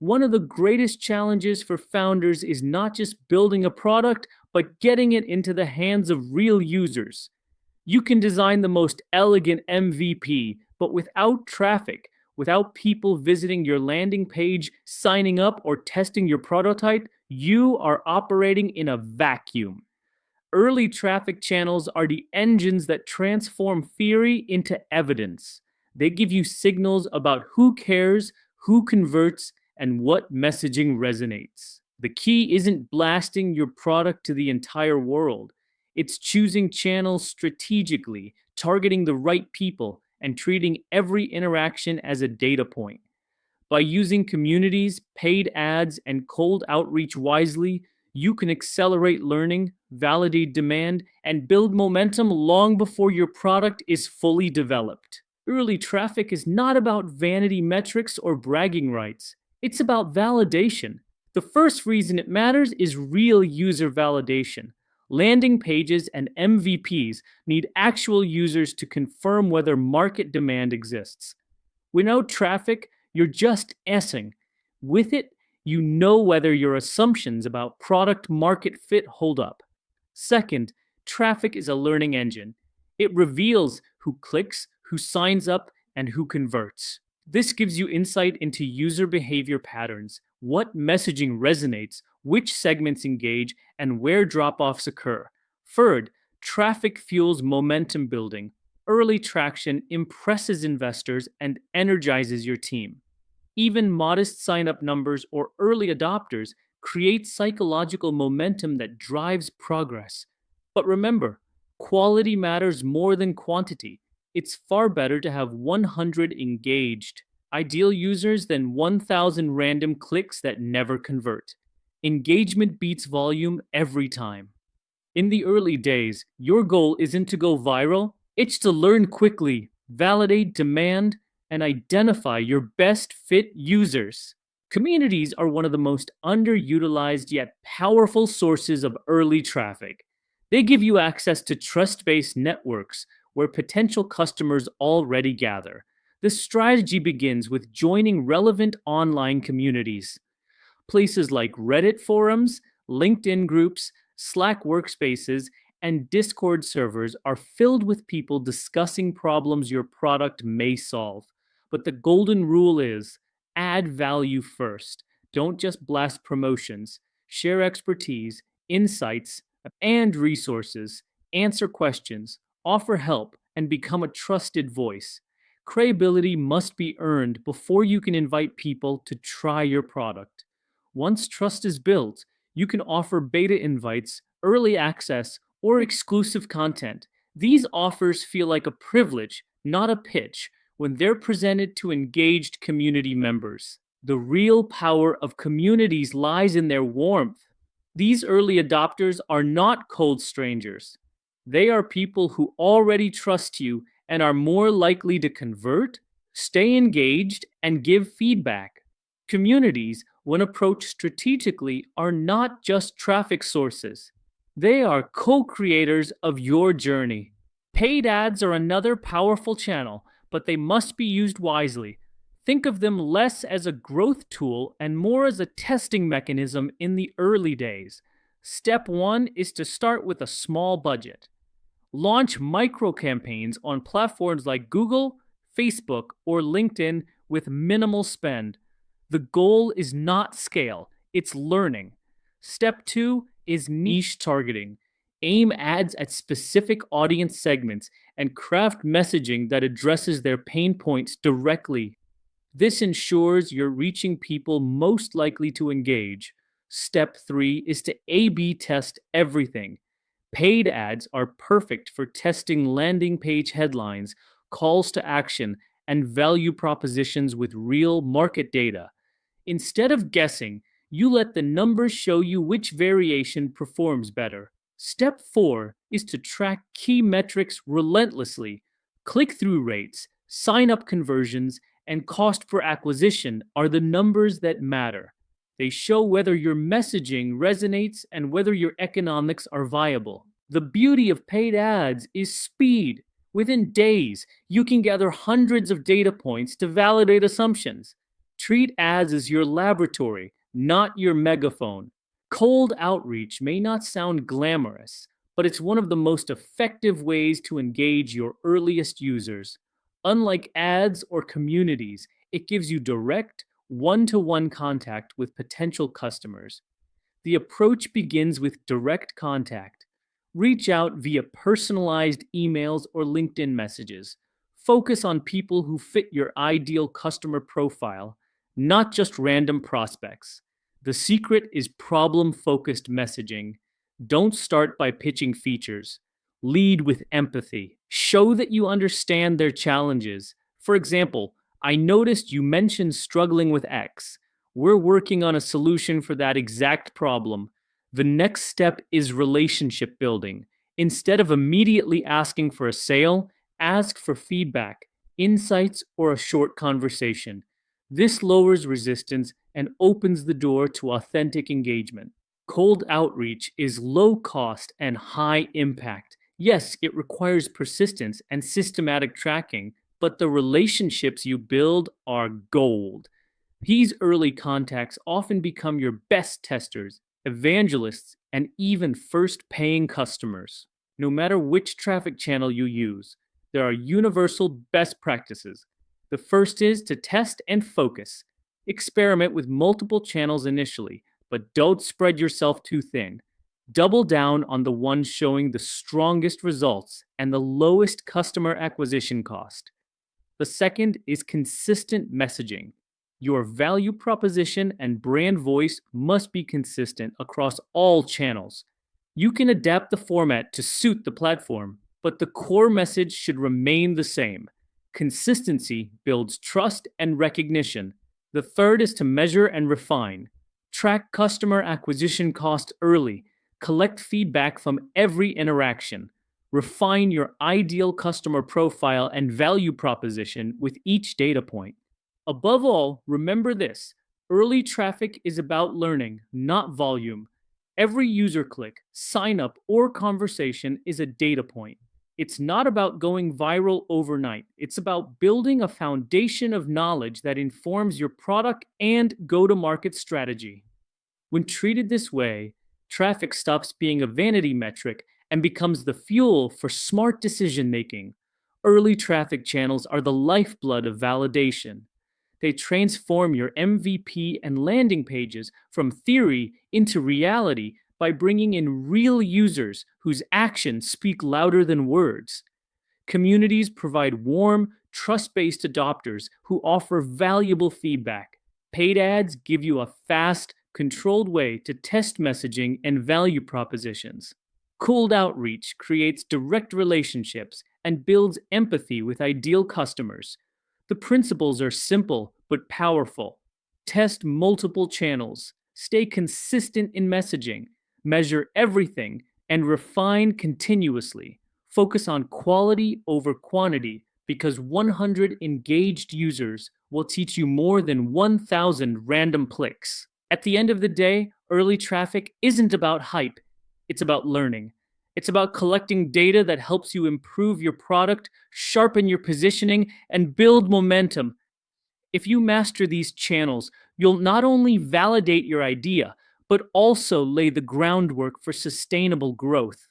One of the greatest challenges for founders is not just building a product, but getting it into the hands of real users. You can design the most elegant MVP, but without traffic, without people visiting your landing page, signing up, or testing your prototype, you are operating in a vacuum. Early traffic channels are the engines that transform theory into evidence. They give you signals about who cares, who converts, and what messaging resonates. The key isn't blasting your product to the entire world. It's choosing channels strategically, targeting the right people, and treating every interaction as a data point. By using communities, paid ads, and cold outreach wisely, you can accelerate learning, validate demand, and build momentum long before your product is fully developed. Early traffic is not about vanity metrics or bragging rights. It's about validation. The first reason it matters is real user validation. Landing pages and MVPs need actual users to confirm whether market demand exists. Without traffic, you're just essing. With it, you know whether your assumptions about product market fit hold up. Second, traffic is a learning engine. It reveals who clicks, who signs up, and who converts. This gives you insight into user behavior patterns, what messaging resonates, which segments engage, and where drop offs occur. Third, traffic fuels momentum building. Early traction impresses investors and energizes your team. Even modest sign up numbers or early adopters create psychological momentum that drives progress. But remember, quality matters more than quantity. It's far better to have 100 engaged, ideal users than 1,000 random clicks that never convert. Engagement beats volume every time. In the early days, your goal isn't to go viral, it's to learn quickly, validate demand, and identify your best fit users. Communities are one of the most underutilized yet powerful sources of early traffic. They give you access to trust based networks where potential customers already gather. The strategy begins with joining relevant online communities. Places like Reddit forums, LinkedIn groups, Slack workspaces, and Discord servers are filled with people discussing problems your product may solve. But the golden rule is add value first. Don't just blast promotions. Share expertise, insights, and resources. Answer questions, offer help, and become a trusted voice. Credibility must be earned before you can invite people to try your product. Once trust is built, you can offer beta invites, early access, or exclusive content. These offers feel like a privilege, not a pitch, when they're presented to engaged community members. The real power of communities lies in their warmth. These early adopters are not cold strangers. They are people who already trust you and are more likely to convert, stay engaged, and give feedback. Communities, when approached strategically, are not just traffic sources. They are co creators of your journey. Paid ads are another powerful channel, but they must be used wisely. Think of them less as a growth tool and more as a testing mechanism in the early days. Step one is to start with a small budget. Launch micro campaigns on platforms like Google, Facebook, or LinkedIn with minimal spend. The goal is not scale, it's learning. Step two is niche targeting. Aim ads at specific audience segments and craft messaging that addresses their pain points directly. This ensures you're reaching people most likely to engage. Step three is to A B test everything. Paid ads are perfect for testing landing page headlines, calls to action, and value propositions with real market data. Instead of guessing, you let the numbers show you which variation performs better. Step 4 is to track key metrics relentlessly. Click through rates, sign up conversions, and cost per acquisition are the numbers that matter. They show whether your messaging resonates and whether your economics are viable. The beauty of paid ads is speed. Within days, you can gather hundreds of data points to validate assumptions. Treat ads as your laboratory, not your megaphone. Cold outreach may not sound glamorous, but it's one of the most effective ways to engage your earliest users. Unlike ads or communities, it gives you direct, one to one contact with potential customers. The approach begins with direct contact. Reach out via personalized emails or LinkedIn messages. Focus on people who fit your ideal customer profile, not just random prospects. The secret is problem focused messaging. Don't start by pitching features. Lead with empathy. Show that you understand their challenges. For example, I noticed you mentioned struggling with X. We're working on a solution for that exact problem. The next step is relationship building. Instead of immediately asking for a sale, ask for feedback, insights, or a short conversation. This lowers resistance and opens the door to authentic engagement. Cold outreach is low cost and high impact. Yes, it requires persistence and systematic tracking, but the relationships you build are gold. These early contacts often become your best testers, evangelists, and even first paying customers. No matter which traffic channel you use, there are universal best practices. The first is to test and focus. Experiment with multiple channels initially, but don't spread yourself too thin. Double down on the ones showing the strongest results and the lowest customer acquisition cost. The second is consistent messaging. Your value proposition and brand voice must be consistent across all channels. You can adapt the format to suit the platform, but the core message should remain the same. Consistency builds trust and recognition. The third is to measure and refine. Track customer acquisition cost early. Collect feedback from every interaction. Refine your ideal customer profile and value proposition with each data point. Above all, remember this: early traffic is about learning, not volume. Every user click, sign up, or conversation is a data point. It's not about going viral overnight. It's about building a foundation of knowledge that informs your product and go to market strategy. When treated this way, traffic stops being a vanity metric and becomes the fuel for smart decision making. Early traffic channels are the lifeblood of validation. They transform your MVP and landing pages from theory into reality by bringing in real users whose actions speak louder than words. Communities provide warm, trust based adopters who offer valuable feedback. Paid ads give you a fast, controlled way to test messaging and value propositions. Cold outreach creates direct relationships and builds empathy with ideal customers. The principles are simple but powerful. Test multiple channels, stay consistent in messaging, measure everything, and refine continuously. Focus on quality over quantity because 100 engaged users will teach you more than 1,000 random clicks. At the end of the day, early traffic isn't about hype, it's about learning. It's about collecting data that helps you improve your product, sharpen your positioning, and build momentum. If you master these channels, you'll not only validate your idea, but also lay the groundwork for sustainable growth.